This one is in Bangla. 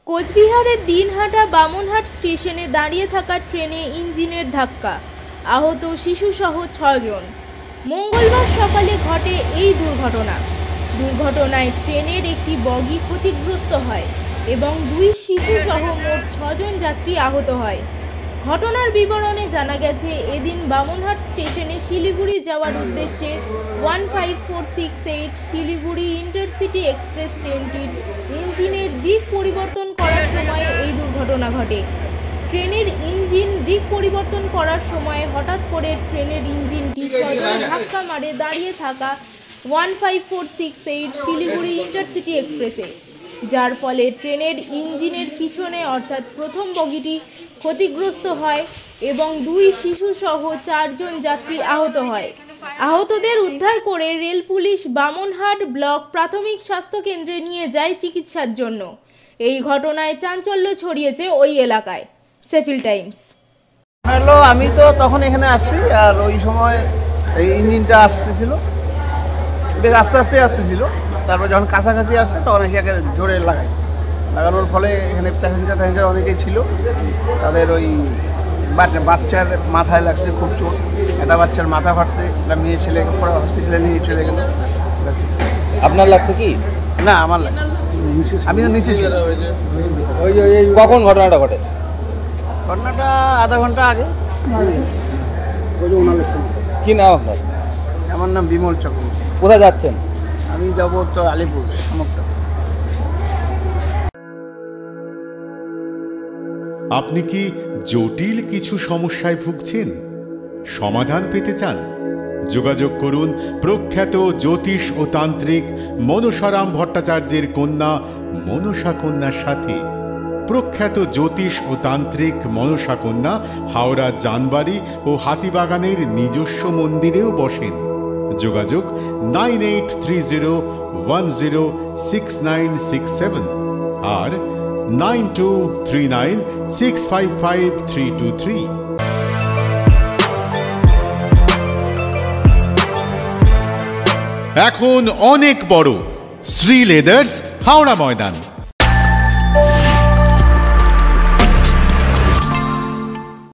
কোচবিহারের দিনহাটা বামনহাট স্টেশনে দাঁড়িয়ে থাকা ট্রেনে ইঞ্জিনের ধাক্কা, আহত শিশুসহ 6 জন। মঙ্গলবার সকালে ঘটে এই দুর্ঘটনায় ট্রেনের একটি বগি ক্ষতিগ্রস্ত হয় এবং 2 শিশুসহ মোট 6 জন যাত্রী আহত হয়। ঘটনার বিবরণে জানা গেছে, এদিন বামনহাট স্টেশনে শিলিগুড়ি যাওয়ার উদ্দেশ্যে 15468 শিলিগুড়ি ইন্টারসিটি এক্সপ্রেস ট্রেনটির ইঞ্জিনের দিক পরিবর্তন করার সময় এই দুর্ঘটনা ঘটে। ট্রেনের ইঞ্জিন দিক পরিবর্তন করার সময় হঠাৎ করে ট্রেনের ইঞ্জিনটি সজোরে ধাক্কা মারে দাঁড়িয়ে থাকা 15468 শিলিগুড়ি ইন্টারসিটি এক্সপ্রেসে, যার ফলে ট্রেনের ইঞ্জিনের পিছনে অর্থাৎ প্রথম বগিটি ক্ষতিগ্রস্ত হয় এবং 2 শিশুসহ 4 জন যাত্রী আহত হয়। আহতদের উদ্ধার করে রেল পুলিশ বামনহাট ব্লক প্রাথমিক স্বাস্থ্য কেন্দ্রে নিয়ে যায় চিকিৎসার জন্য। এই ঘটনায় চাঞ্চল্য ছড়িয়েছে ওই এলাকায়। সেফিল টাইমস। হ্যালো, আমি তো তখন এখানে আসি, আর ওই সময় এই ইঞ্জিনটা আসতেছিল, বেশ আস্তে আস্তে আসতেছিল। তারপর যখন কাছাকাছি আসে তখন একে জোরে লাগানোর ফলে এখানে প্যাসেঞ্জার অনেকেই ছিল। তাদের ওই বাচ্চার মাথায় লাগছে খুব চোট, একটা বাচ্চার মাথা ফাটছে, একটা মেয়ে ছেলে পরে হসপিটালে নিয়ে চলে গেল। আপনার লাগছে কি? না, আমার লাগে, আমি তো নিচে ছিলাম। কখন ঘটনাটা ঘটে? ঘটনাটা আধা ঘন্টা আগে। কি নাম আপনার? আমার নাম বিমল চক্রবর্তী। কোথায় যাচ্ছেন? আমি যাবো তো আলিপুর সমুদ্র। আপনি কি জটিল কিছু সমস্যায় ভুগছেন? সমাধান পেতে চান? যোগাযোগ করুন প্রখ্যাত জ্যোতিষ ও তান্ত্রিক মনসারাম ভট্টাচার্যের কন্যা মনসা কন্যার সাথে। প্রখ্যাত জ্যোতিষ ও তান্ত্রিক মনসা কন্যা হাওড়া জানবাড়ি ও হাতিবাগানের নিজস্ব মন্দিরেও বসেন। যোগাযোগ 9830106967 আর 9239655323। এখন অনেক বড় শ্রী লেদার্স হাওড়া ময়দান।